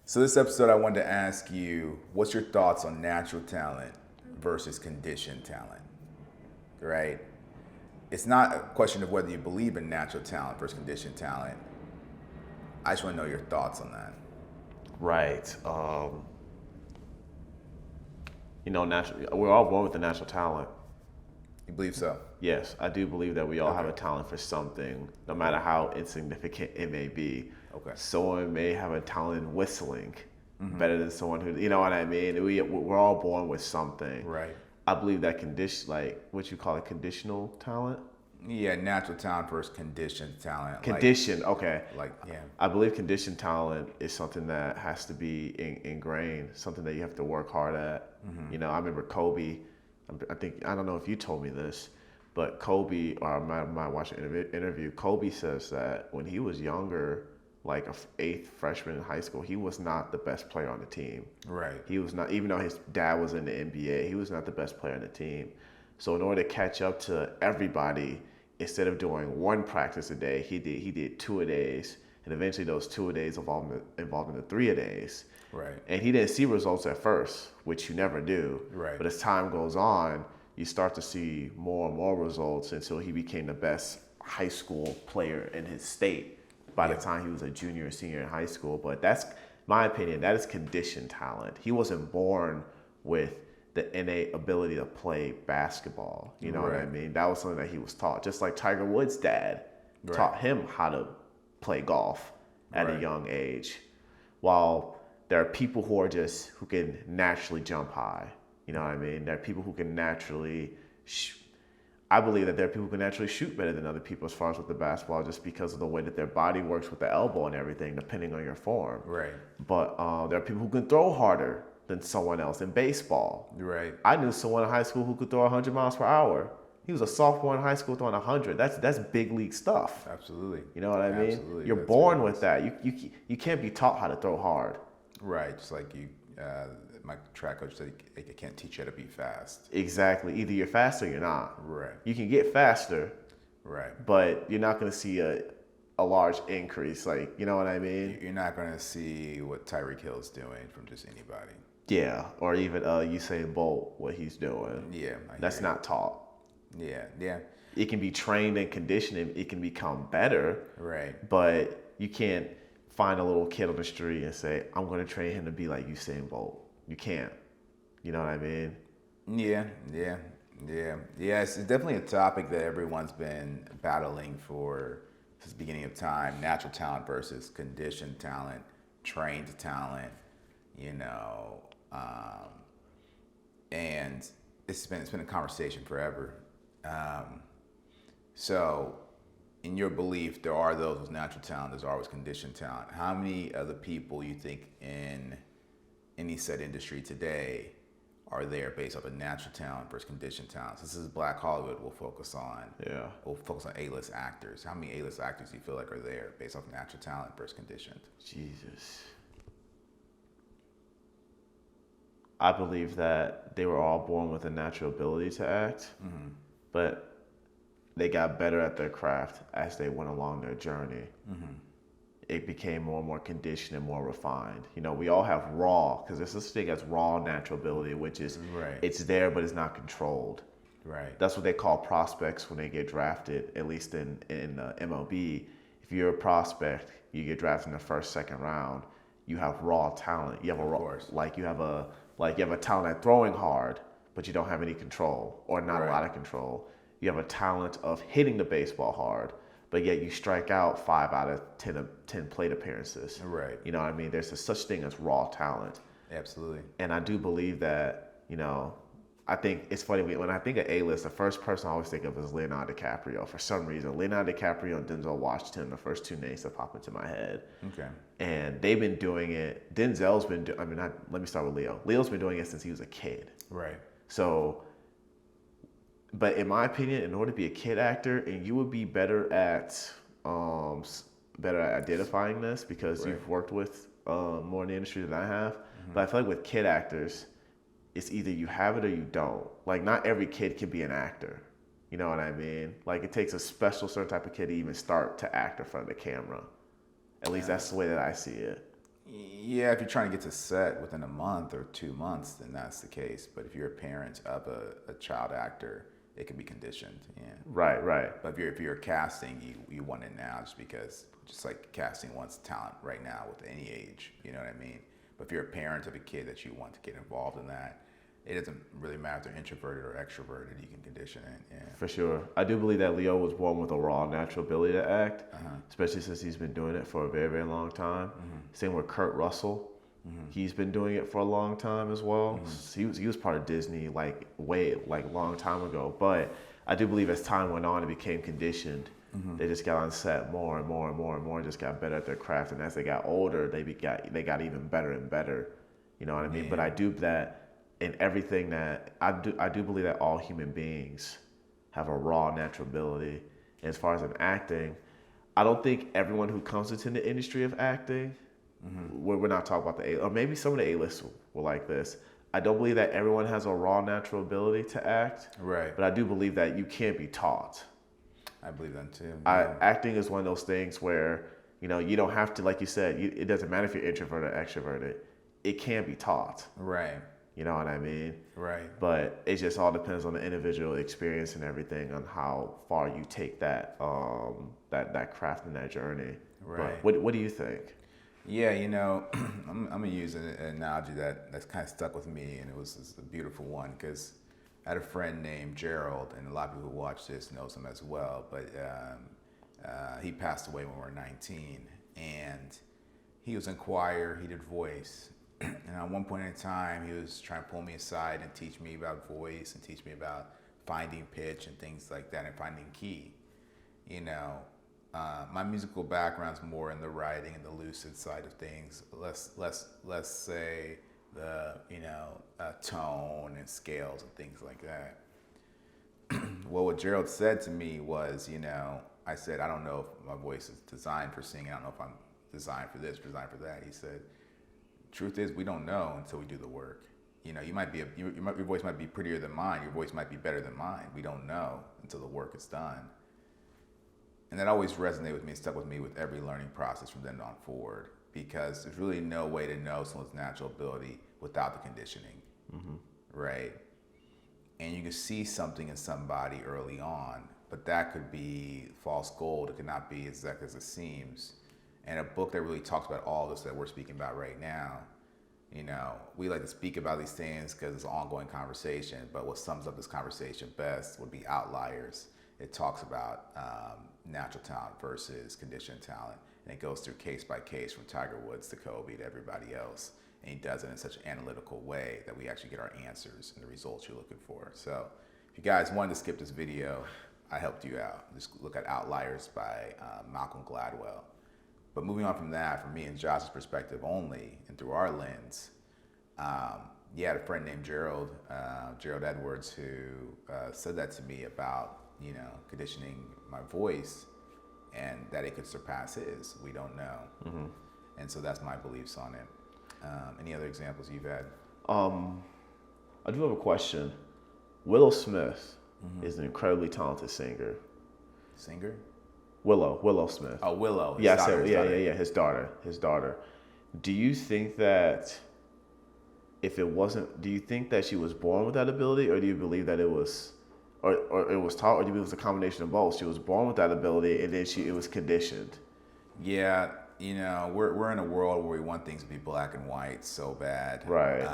So this episode, I wanted to ask you, what's your thoughts on natural talent versus conditioned talent? Right? It's not a question of whether you believe in natural talent versus conditioned talent. I just want to know your thoughts on that. Right. We're all born with a natural talent. You believe so? Yes, I do believe that we all have Okay. a talent for something, no matter how insignificant it may be. Okay. Someone may have a talent in whistling better than someone who, you know what I mean? We're all born with something. Right. I believe that what you call it, conditional talent? Yeah, natural talent versus conditioned talent. Conditioned, okay. Yeah. I believe conditioned talent is something that has to be ingrained, something that you have to work hard at. I remember Kobe. I don't know if you told me this, but Kobe, or I might watch an interview. Kobe says that when he was younger, like a eighth freshman in high school, he was not the best player on the team. Right. He was not, even though his dad was in the NBA, he was not the best player on the team. So in order to catch up to everybody, instead of doing one practice a day, he did 2-a-days, and eventually those 2-a-days evolved into 3-a-days. Right. And he didn't see results at first, which you never do. Right. But as time goes on, you start to see more and more results until he became the best high school player in his state by the time he was a junior or senior in high school. But that's my opinion. That is conditioned talent. He wasn't born with the innate ability to play basketball. You know what I mean? That was something that he was taught. Just like Tiger Woods' dad taught him how to play golf at a young age. While there are people who can naturally jump high. You know what I mean? There are people who can naturally I believe that there are people who can naturally shoot better than other people as far as with the basketball, just because of the way that their body works with the elbow and everything, depending on your form. Right. But there are people who can throw harder than someone else in baseball. Right. I knew someone in high school who could throw 100 miles per hour. He was a sophomore in high school throwing 100. That's big league stuff. Absolutely. You know what I mean? Absolutely. You're born with that. You can't be taught how to throw hard. Right. Just like my track coach said, he can't teach you how to be fast. Exactly. Either you're fast or you're not. Right. You can get faster. Right. But you're not going to see a large increase. Like, you know what I mean? You're not going to see what Tyreek Hill's doing from just anybody. Yeah. Or even Usain Bolt, what he's doing. Yeah. That's not taught. Yeah. Yeah. It can be trained and conditioned. It can become better. Right. But you can't find a little kid on the street and say, I'm going to train him to be like Usain Bolt. You can't. You know what I mean? Yeah. It's definitely a topic that everyone's been battling for since the beginning of time. Natural talent versus conditioned talent, trained talent, and it's been a conversation forever. So, in your belief, there are those with natural talent, there's always conditioned talent. How many other people you think in any set industry today are there based off of natural talent versus conditioned talent? So this is Black Hollywood we'll focus on. Yeah. We'll focus on A-list actors. How many A-list actors do you feel like are there based off natural talent versus conditioned? Jesus. I believe that they were all born with a natural ability to act, but they got better at their craft as they went along their journey. It became more and more conditioned and more refined. We all have raw, because there's this thing as raw natural ability, which is it's there but it's not controlled. Right. That's what they call prospects when they get drafted, at least in MLB. If you're a prospect, you get drafted in the first, second round, you have raw talent. You have you have a talent at throwing hard, but you don't have any control or not a lot of control. You have a talent of hitting the baseball hard, but yet you strike out 5 out of 10 plate appearances. Right. You know what I mean? There's such thing as raw talent. Absolutely. And I do believe that, I think it's funny, when I think of A-list, the first person I always think of is Leonardo DiCaprio. For some reason, Leonardo DiCaprio and Denzel Washington, the first two names that pop into my head. Okay. And they've been doing it. Denzel's been let me start with Leo. Leo's been doing it since he was a kid. Right. So, but in my opinion, in order to be a kid actor, and you would be better at identifying this because you've worked with more in the industry than I have. But I feel like with kid actors, it's either you have it or you don't. Like, not every kid can be an actor. You know what I mean? Like, it takes a special certain type of kid to even start to act in front of the camera. At least that's the way that I see it. Yeah, if you're trying to get to set within a month or 2 months, then that's the case. But if you're a parent of a child actor, it can be conditioned. Yeah. Right, right. But if you're casting, you want it now, just because, just like casting wants talent right now with any age. You know what I mean? But if you're a parent of a kid that you want to get involved in that, it doesn't really matter if they're introverted or extroverted. You can condition it. Yeah. For sure. I do believe that Leo was born with a raw natural ability to act, especially since he's been doing it for a very, very long time. Same with Kurt Russell. He's been doing it for a long time as well. He was part of Disney long time ago. But I do believe as time went on, it became conditioned. They just got on set more and more and more and more, and just got better at their craft. And as they got older, they got even better and better. You know what I mean? Yeah. But I do that in everything that I do believe that all human beings have a raw natural ability. And as far as in acting, I don't think everyone who comes into the industry of acting, we're not talking about the A, or maybe some of the A-list were like this. I don't believe that everyone has a raw natural ability to act. Right. But I do believe that you can't be taught. I believe that too. Acting is one of those things where, you don't have to, like you said, it doesn't matter if you're introverted or extroverted. It can be taught. Right. You know what I mean? Right. But it just all depends on the individual experience and everything, on how far you take that that craft and that journey. Right. But what do you think? Yeah, I'm gonna use an analogy that's kind of stuck with me, and it's a beautiful one, because I had a friend named Gerald, and a lot of people who watch this knows him as well. But he passed away when we were 19, and he was in choir. He did voice. And at one point in time, he was trying to pull me aside and teach me about voice and teach me about finding pitch and things like that and finding key. My musical background's more in the writing and the lucid side of things. Let's say the tone and scales and things like that. Well, what Gerald said to me was, I said, I don't know if my voice is designed for singing. I don't know if I'm designed for this, designed for that. He said, truth is, we don't know until we do the work. Your voice might be prettier than mine. Your voice might be better than mine. We don't know until the work is done. And that always resonated with me and stuck with me with every learning process from then on forward, because there's really no way to know someone's natural ability without the conditioning, right? And you can see something in somebody early on, but that could be false gold. It could not be exact as it seems. And a book that really talks about all this that we're speaking about right now, we like to speak about these things because it's an ongoing conversation, but what sums up this conversation best would be Outliers. It talks about natural talent versus conditioned talent, and it goes through case by case from Tiger Woods to Kobe to everybody else, and he does it in such an analytical way that we actually get our answers and the results you're looking for. So if you guys wanted to skip this video, I helped you out. Just look at Outliers by Malcolm Gladwell. But moving on from that, from me and Josh's perspective only, and through our lens, I had a friend named Gerald Edwards, who said that to me about, conditioning my voice, and that it could surpass his. We don't know. And so that's my beliefs on it. Any other examples you've had? I do have a question. Willow Smith is an incredibly talented singer. Singer? Willow Smith. Oh, Willow. His daughter. Do you think that do you think that she was born with that ability, or do you believe that it was, or it was taught, or do you believe it was a combination of both? She was born with that ability, and then it was conditioned. Yeah, we're in a world where we want things to be black and white so bad. Right.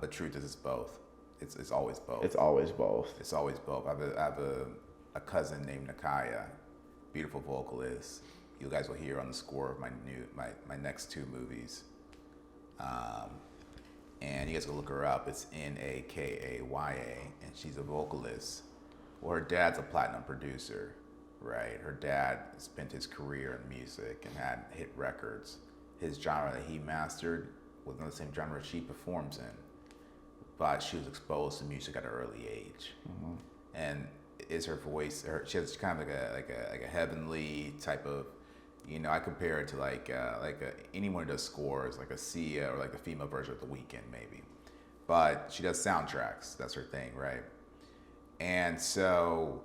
But truth is, it's both. It's always both. It's always both. It's always both. I have a cousin named Nakaya, beautiful vocalist. You guys will hear on the score of my next two movies. And you guys can look her up. It's Nakaya, and she's a vocalist. Well, her dad's a platinum producer, right? Her dad spent his career in music and had hit records. His genre that he mastered was not the same genre she performs in, but she was exposed to music at an early age. And is her voice? She has kind of like a heavenly type of, I compare it to like anyone who does scores, like a Sia or like the female version of The Weeknd maybe, but she does soundtracks. That's her thing, right? And so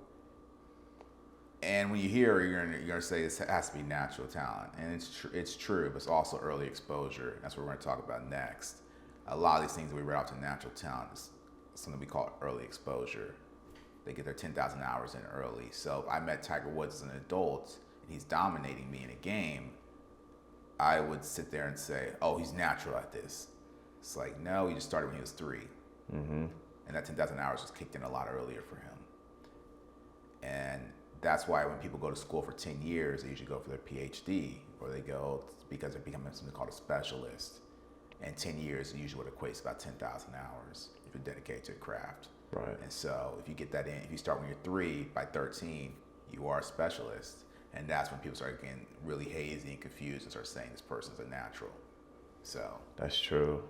And when you hear it, you're gonna say this has to be natural talent, and it's true, but it's also early exposure. That's what we're gonna talk about next. A lot of these things that we read out to natural talent is something we call early exposure. They get their 10,000 hours in early. So if I met Tiger Woods as an adult and he's dominating me in a game, I would sit there and say, "Oh, he's natural at this." It's like, no, he just started when he was 3, and that 10,000 hours was kicked in a lot earlier for him. And that's why when people go to school for 10 years, they usually go for their PhD, or they go because they're becoming something called a specialist. And 10 years usually what equates to about 10,000 hours if you're dedicated to a craft. Right. And so if you get that in, if you start when you're 3, by 13, you are a specialist. And that's when people start getting really hazy and confused and start saying this person's a natural. So. That's true.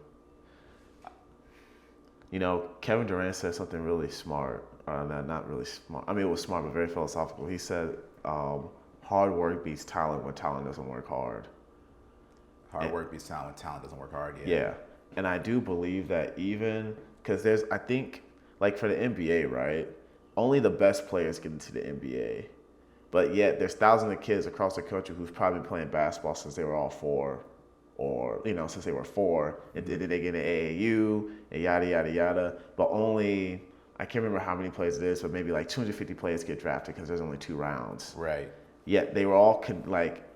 You know, Kevin Durant said something really smart. Not really smart. I mean, it was smart, but very philosophical. He said, hard work beats talent when talent doesn't work hard. Hard work beats talent when talent doesn't work hard, Yeah. And I do believe that even, because I think, like for the NBA, right? Only the best players get into the NBA. But yet there's thousands of kids across the country who've probably been playing basketball since they were all 4. Or, since they were 4, and then they get an AAU, and yada, yada, yada. But only, I can't remember how many players it is, but maybe like 250 players get drafted because there's only 2 rounds. Right. Yet they were all,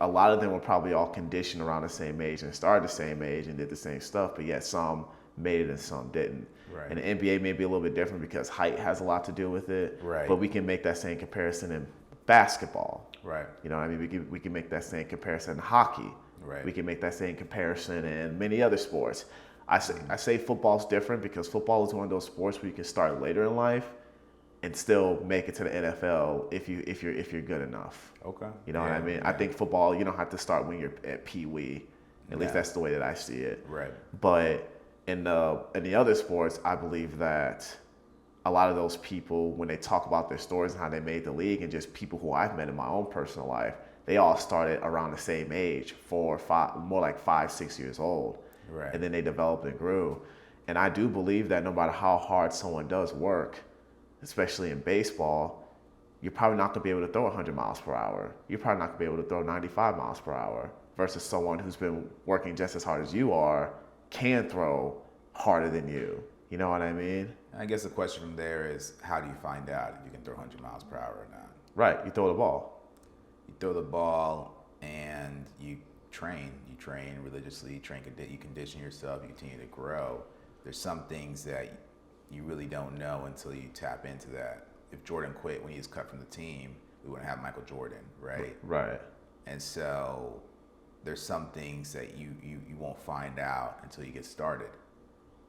a lot of them were probably all conditioned around the same age and started the same age and did the same stuff, but yet some made it and some didn't. Right. And the NBA may be a little bit different because height has a lot to do with it. Right. But we can make that same comparison in basketball. Right. You know what I mean? We can make that same comparison in hockey. Right. We can make that same comparison in many other sports. I say football's different because football is one of those sports where you can start later in life and still make it to the NFL if you're good enough. Okay. You know what I mean? Yeah. I think football, you don't have to start when you're at Pee-wee. At least that's the way that I see it. Right. But in the other sports, I believe that a lot of those people, when they talk about their stories and how they made the league, and just people who I've met in my own personal life, they all started around the same age, 4 or 5, more like 5, 6 years old. Right. And then they developed and grew. And I do believe that no matter how hard someone does work, especially in baseball, you're probably not going to be able to throw 100 miles per hour. You're probably not going to be able to throw 95 miles per hour versus someone who's been working just as hard as you are can throw harder than you. You know what I mean? I guess the question from there is, how do you find out if you can throw 100 miles per hour or not? Right. You throw the ball. You throw the ball and you train. You train religiously, you condition yourself, you continue to grow. There's some things that you really don't know until you tap into that. If Jordan quit when he was cut from the team, we wouldn't have Michael Jordan, right? Right. And so there's some things that you won't find out until you get started.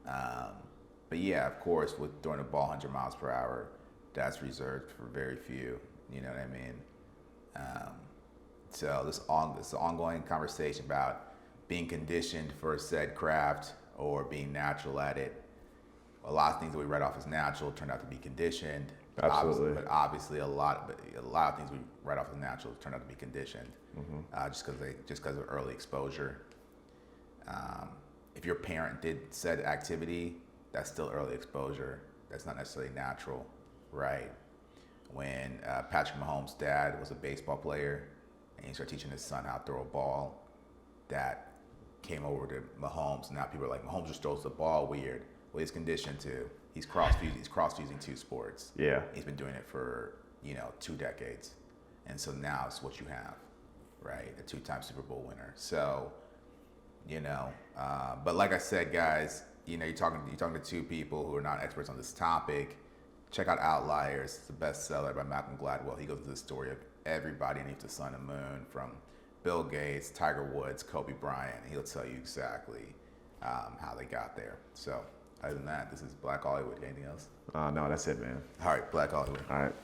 But yeah, of course, with throwing the ball 100 miles per hour, that's reserved for very few. You know what I mean? So this ongoing conversation about being conditioned for said craft or being natural at it. A lot of things that we read off as natural turned out to be conditioned. Absolutely. But obviously a lot of things we write off as natural turned out to be conditioned, just because of early exposure. If your parent did said activity, that's still early exposure. That's not necessarily natural, right? When Patrick Mahomes' dad was a baseball player and he started teaching his son how to throw a ball, that came over to Mahomes. Now people are like, Mahomes just throws the ball weird. Well, he's conditioned to. He's cross-fusing 2 sports. Yeah. He's been doing it for 2 decades, and so now it's what you have, right? A 2-time Super Bowl winner. So, but like I said, guys, you're talking to 2 people who are not experts on this topic. Check out Outliers. It's the bestseller by Malcolm Gladwell. He goes into the story of everybody underneath the sun and moon, from Bill Gates, Tiger Woods, Kobe Bryant. He'll tell you exactly how they got there. So. Other than that, this is Black Hollywood. Anything else? No, that's it, man. All right, Black Hollywood. All right.